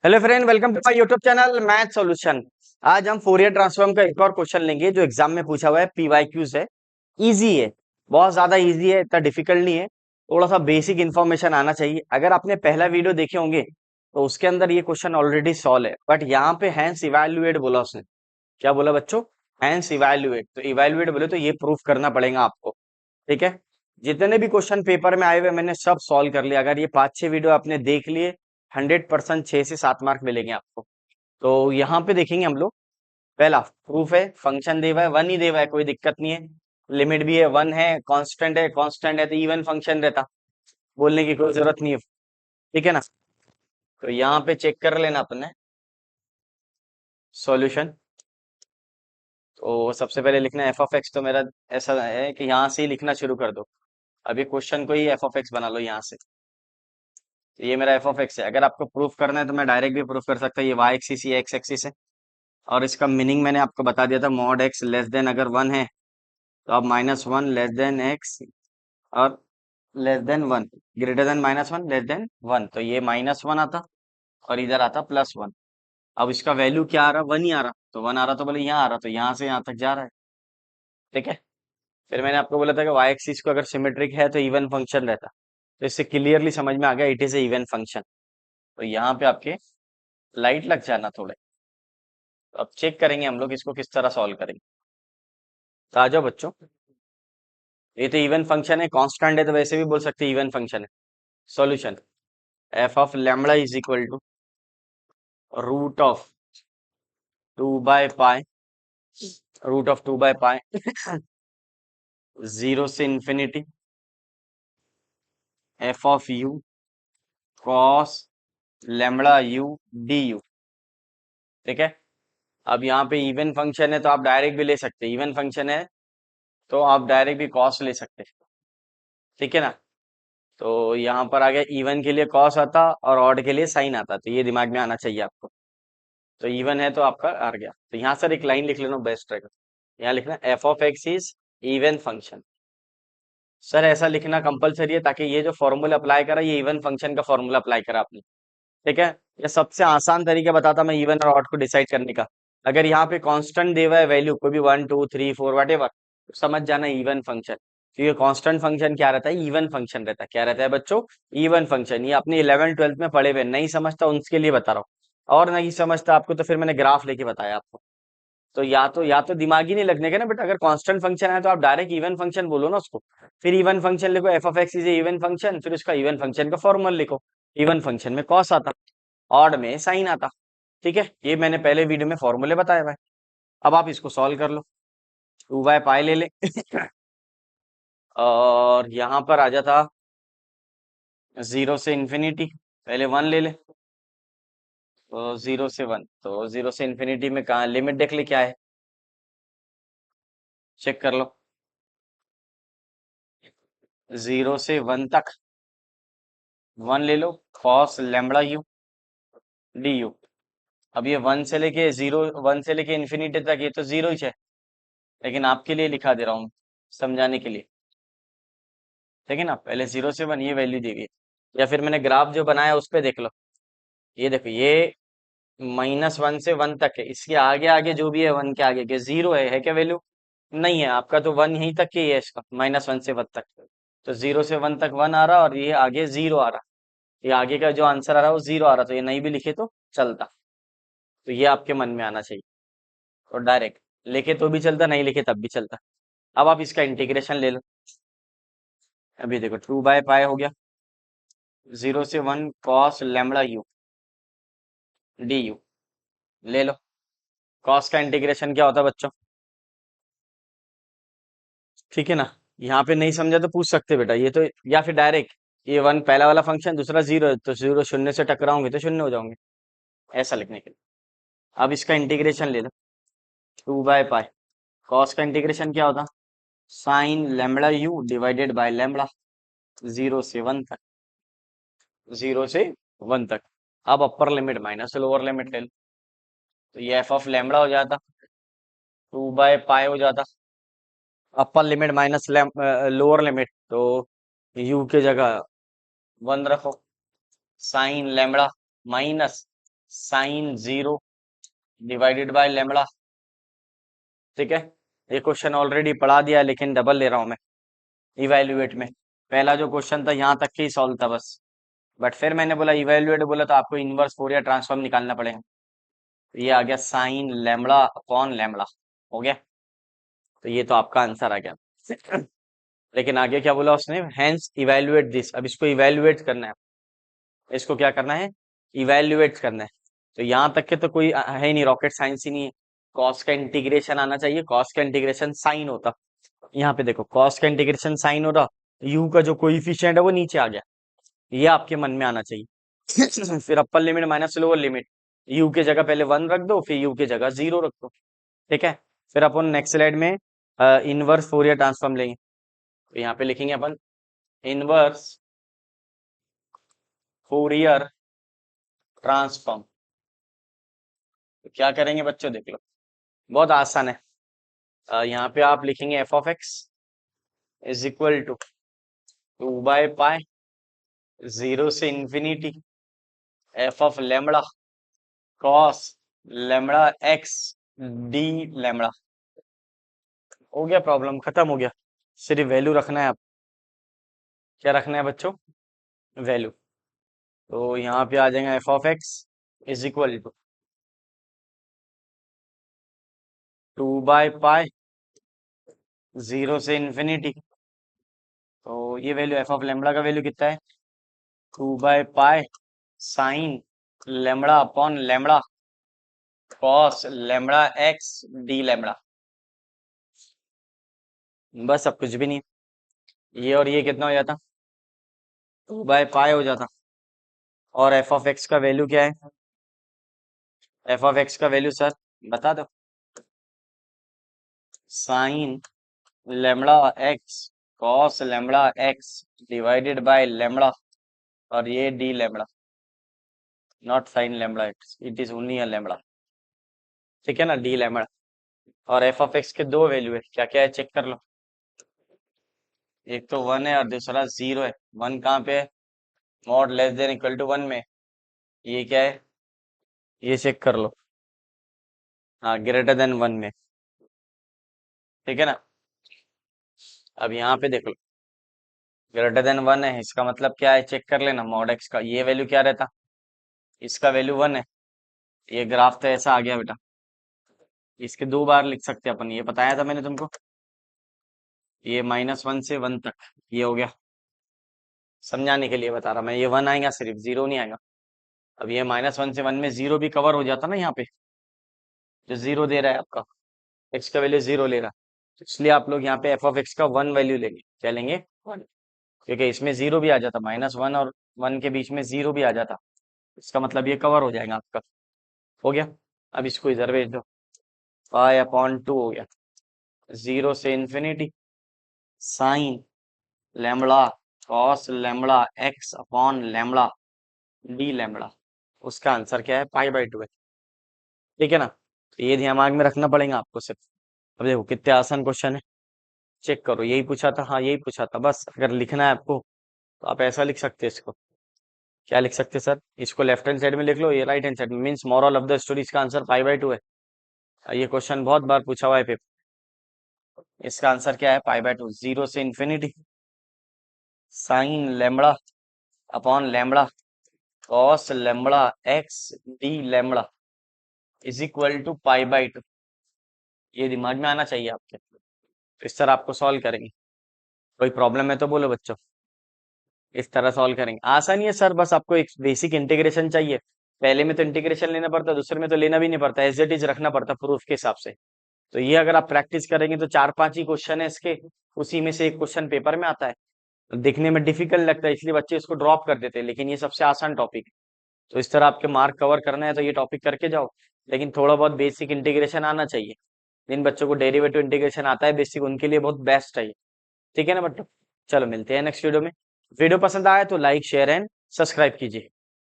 Hello friend, welcome to my YouTube channel math solution. आज हम Fourier transform का एक और क्वेश्चन लेंगे जो एग्जाम में पूछा हुआ है, पीवाईक्यूज है। इजी है, बहुत ज्यादा इजी है, इतना डिफिकल्ट नहीं है। थोड़ा सा बेसिक इन्फॉर्मेशन आना चाहिए। अगर आपने पहला वीडियो देखे होंगे तो उसके अंदर ये क्वेश्चन ऑलरेडी सॉल्व है, बट यहाँ पे हैंस इवैल्यूएट बोला उसने। क्या बोला बच्चों? Hence evaluate. तो इवैल्यूएट बोले तो ये प्रूफ करना पड़ेगा आपको। ठीक है। जितने भी क्वेश्चन पेपर में आए हुए मैंने सब सॉल्व कर लिया। अगर ये 5-6 वीडियो आपने देख लिए, 100% 6 से 7 मार्क मिलेंगे आपको। तो यहाँ पे देखेंगे हम लोग। पहला प्रूफ है, फंक्शन दे हुआ है, वन ही दे हुआ है, कोई दिक्कत नहीं है। लिमिट भी है, वन है, कांस्टेंट है तो इवन फंक्शन रहता, बोलने की कोई जरूरत नहीं है। ठीक है ना। तो यहाँ पे चेक कर लेना अपने सॉल्यूशन। तो सबसे पहले लिखना एफ ऑफ एक्स। तो मेरा ऐसा है कि यहाँ से ही लिखना शुरू कर दो। अभी क्वेश्चन को ही एफ ऑफ एक्स बना लो यहाँ से। तो ये मेरा एफ ऑफ एक्स है। अगर आपको प्रूफ करना है तो मैं डायरेक्ट भी प्रूफ कर सकता हूँ। ये वाई एक्सिस, ये एक्स एक्सिस है। और इसका मीनिंग मैंने आपको बता दिया था, मॉड एक्स लेस देन अगर वन है तो आप -1 लेस देन एक्स, और less than one, greater than -1 less than one, तो ये -1 आता और इधर आता +1। अब इसका वैल्यू क्या आ रहा? वन ही आ रहा। तो वन आ रहा तो बोले यहाँ आ रहा, तो यहाँ से यहाँ तक जा रहा है। ठीक है। फिर मैंने आपको बोला था कि वाई एक्सिस को अगर सिमेट्रिक है तो इवन फंक्शन रहता। तो इससे क्लियरली समझ में आ गया, it is a even function. तो यहाँ पे आपके लाइट लग जाना थोड़े। तो अब चेक करेंगे हम लोग इसको किस तरह सॉल्व करेंगे। तो आ जाओ बच्चों। ये तो इवन फंक्शन है, कांस्टेंट है, तो वैसे भी बोल सकते हैं इवन फंक्शन है। Solution, F of lambda is equal to root of 2/पाई, रूट ऑफ 2/पाई, 0 से infinity, F of U cos lambda U D U. ठीक है। अब यहाँ पे इवन फंक्शन है तो आप डायरेक्ट भी ले सकते हैं, इवन फंक्शन है तो आप डायरेक्ट भी कॉस ले सकते हैं। ठीक है ना। तो यहाँ पर आ गया, इवन के लिए कॉस आता और ऑड के लिए साइन आता, तो ये दिमाग में आना चाहिए आपको। तो इवन है तो आपका आ गया। तो यहाँ सर एक लाइन लिख लेना, बेस्ट रहेगा। यहाँ लिखना F of X is even function. Sir ऐसा लिखना कंपलसरी है ताकि ये जो फॉर्मूला अप्लाई करा ये इवन फंक्शन का फॉर्मूला अप्लाई करा आपने। ठीक है। ये सबसे आसान तरीका बताता मैं इवन और ऑड को डिसाइड करने का। अगर यहाँ पे कांस्टेंट दे हुआ है वैल्यू कोई भी 1 2 3 4 वट एवर, तो समझ जाना इवन फंक्शन। क्योंकि कांस्टेंट फंक्शन क्या रहता है? इवन फंक्शन रहता है। क्या रहता है बच्चों? Even function. ये अपने 11th 12th में पढ़े हुए, नहीं समझता उनके लिए बता रहा हूँ, और नहीं समझता आपको तो फिर मैंने ग्राफ लेके बताया आपको। तो या तो दिमाग ही नहीं लगने का ना, बट अगर कांस्टेंट फंक्शन है तो आप डायरेक्ट इवन फंक्शन बोलो ना उसको। फिर इवन फंक्शन लिखो, F of X is even function, फिर उसका इवन फंक्शन का फॉर्मूला लिखो। इवन फंक्शन में कॉस आता, ऑड में साइन आता। ठीक है। ये मैंने पहले वीडियो में फॉर्मूले बताया हुआ है। अब आप इसको सॉल्व कर लो। 2/पाई ले ले और यहाँ पर आ जाता 0 से इंफिनिटी, पहले वन ले ले। तो 0 से वन, तो 0 से इंफिनिटी में कहा लिमिट देख ले क्या है, चेक कर लो। 0 से वन तक वन ले लो, cos lambda U D U. अब ये वन से लेके इंफिनिटी तक ये तो जीरो ही है, लेकिन आपके लिए लिखा दे रहा हूँ समझाने के लिए। ठीक है ना। पहले 0 से वन ये वैल्यू दी हुई है, या फिर मैंने ग्राफ जो बनाया उस पे देख लो। ये देखो, ये -1 से वन तक है, इसके आगे आगे जो भी है वन के आगे के जीरो है क्या वैल्यू? नहीं है। आपका तो वन यहीं तक ही है, इसका -1 से वन तक। तो 0 से वन तक वन आ रहा और ये आगे जीरो आ रहा। ये आगे का जो आंसर आ रहा है वो जीरो आ रहा, तो ये नहीं भी लिखे तो चलता। तो ये आपके मन में आना चाहिए। और डायरेक्ट लिखे तो भी चलता, नहीं लिखे तब भी चलता। अब आप इसका इंटीग्रेशन ले लो। अभी देखो 2/पाई हो गया, 0 से one cos lambda U D you ले लो। कॉस का इंटीग्रेशन क्या होता है बच्चों? ठीक है ना। यहाँ पे नहीं समझा तो पूछ सकते बेटा, ये तो, या फिर डायरेक्ट ये वन पहला वाला फंक्शन, दूसरा जीरो है तो जीरो शून्य से टकराओगे तो शून्य हो जाओगे, ऐसा लिखने के लिए। अब इसका इंटीग्रेशन ले लो। 2/पाई कॉस का इंटीग्रेशन क्या होता? Sine lambda u divided by lambda, 0 से वन तक, 0 से वन तक। अब upper limit minus lower limit ले लो। तो ये एफ ऑफ लैम्बडा हो जाता, 2/पाई हो जाता, upper limit minus lower limit, तो यू के जगह वन रखो, sine lambda minus sine 0 divided by lambda. ठीक है, ये क्वेश्चन ऑलरेडी पढ़ा दिया है, लेकिन डबल ले रहा हूं मैं इवेल्युएट में। पहला जो क्वेश्चन था यहाँ तक ही सॉल्व था बस, बट फिर मैंने बोला इवेल्युएट बोला तो आपको इनवर्स फोरियर ट्रांसफॉर्म निकालना पड़ेगा। तो ये आ गया साइन लेमड़ा अपॉन लेमड़ा, हो गया। तो ये तो आपका आंसर आ गया। लेकिन आगे क्या बोला उसने, हेंस इवेल्युएट दिस। अब इसको इवेल्युएट करना है, इसको क्या करना है, इवेल्युएट करना है। तो यहाँ तक के तो कोई है ही नहीं, रॉकेट साइंस ही नहीं है। कॉस का इंटीग्रेशन आना चाहिए, कॉस का इंटीग्रेशन साइन होता। यहाँ पे देखो कॉस का इंटीग्रेशन साइन हो रहा, यू का जो कोइफिशिएंट है वो नीचे आ गया, ये आपके मन में आना चाहिए। फिर अपर limit minus lower limit, you के जगह पहले 1 रख दो, फिर यू के जगह 0 रख दो। ठीक है, फिर अपन नेक्स्ट स्लाइड में इनवर्स फोरियर ट्रांसफॉर्म लेंगे। तो यहाँ पे लिखेंगे अपन इनवर्स फोरियर ट्रांसफॉर्म। तो क्या करेंगे बच्चों, देख लो, बहुत आसान है। यहाँ पे आप लिखेंगे F of X is equal to 2/पाई 0 से infinity F of lambda cos lambda X D lambda. हो गया, प्रॉब्लम खत्म हो गया। सिर्फ वैल्यू रखना है आप, क्या रखना है बच्चों, वैल्यू। तो यहाँ पे आ जाएगा F of X is equal to 2/पाई 0 से इंफिनिटी। तो ये वैल्यू एफ ऑफ लेमड़ा का वैल्यू कितना है, 2/पाई sine lambda upon lambda cos lambda X D lambda. बस, अब कुछ भी नहीं, ये और ये कितना हो जाता, 2/पाई हो जाता। और एफ ऑफ एक्स का वैल्यू क्या है, एफ ऑफ एक्स का वैल्यू सर बता दो, sine lambda X cos lambda X divided by lambda, और ये D lambda, not sine lambda X, it is only a lambda. ठीक है ना, डी लेमड़ा। और एफ ऑफ एक्स के दो वैल्यू है, क्या क्या है चेक कर लो, एक तो 1 है और दूसरा 0 है। 1 कहाँ पे है, mod less than equal to 1 में, ये क्या है, ये चेक कर लो, हाँ ग्रेटर देन 1 में। ठीक है ना, अब यहाँ पे देख लो, ग्रेटर देन 1 है, इसका मतलब क्या है चेक कर लेना, मॉड एक्स का ये वैल्यू क्या रहता, इसका वैल्यू 1 है। ये ग्राफ तो ऐसा आ गया बेटा, इसके दो बार लिख सकते हैं अपन, ये बताया था मैंने तुमको, ये -1 से 1 तक, ये हो गया। समझाने के लिए बता रहा मैं, ये 1 आएगा सिर्फ, 0 नहीं आएगा। अब ये -1 से 1 में 0 भी कवर हो जाता ना, यहाँ पे जो 0 दे रहा है आपका, एक्स का वैल्यू 0 ले रहा है, तो इसलिए आप लोग यहाँ पे एफ ऑफ एक्स का 1 वैल्यू लेंगे, क्या लेंगे, 1, क्योंकि इसमें 0 भी आ जाता, -1 और 1 के बीच में 0 भी आ जाता, इसका मतलब ये कवर हो जाएगा आपका। हो गया, अब इसको इधर भेज दो, पाई/2 हो गया, 0 से infinity sine lambda cos lambda X upon lambda D lambda. उसका आंसर क्या है, पाई/2 है। ठीक है ना, तो ये दिमाग में रखना पड़ेगा आपको सिर्फ। अब देखो कितने आसान क्वेश्चन है, चेक करो, यही पूछा था, हाँ यही पूछा था। बस अगर लिखना है आपको तो आप ऐसा लिख सकते हैं इसको, क्या लिख सकते हैं सर, इसको लेफ्ट हैंड साइड में लिख लो, ये राइट हैंड साइड में, means moral of the story, इसका आंसर पाई/2 है। ये क्वेश्चन बहुत बार पूछा हुआ है पेपर, इसका आंसर क्या है, पाई/2, 0 से infinity sine lambda upon lambda cos lambda X D lambda is equal to पाई/2। ये दिमाग में आना चाहिए आपके, तो इस तरह आपको सॉल्व करेंगे। कोई प्रॉब्लम है तो बोलो बच्चों, इस तरह सॉल्व करेंगे, आसानी है सर, बस आपको एक बेसिक इंटीग्रेशन चाहिए। पहले में तो इंटीग्रेशन लेना पड़ता, दूसरे में तो लेना भी नहीं पड़ता, एज इट इज रखना पड़ता प्रूफ के हिसाब से। तो ये अगर आप प्रैक्टिस करेंगे तो 4-5 ही क्वेश्चन है इसके, उसी में से एक क्वेश्चन पेपर में आता है। तो दिखने में डिफिकल्ट लगता है, इसलिए बच्चे इसको ड्रॉप कर देते हैं, लेकिन ये सबसे आसान टॉपिक है। तो इस तरह आपके मार्क कवर करना है तो ये टॉपिक करके जाओ, लेकिन थोड़ा बहुत बेसिक इंटीग्रेशन आना चाहिए। जिन बच्चों को डेरिवेटिव इंटीग्रेशन आता है बेसिक, उनके लिए बहुत बेस्ट है ये। ठीक है ना बच्चों, चलो मिलते हैं नेक्स्ट वीडियो में। वीडियो पसंद आया तो लाइक शेयर एंड सब्सक्राइब कीजिए।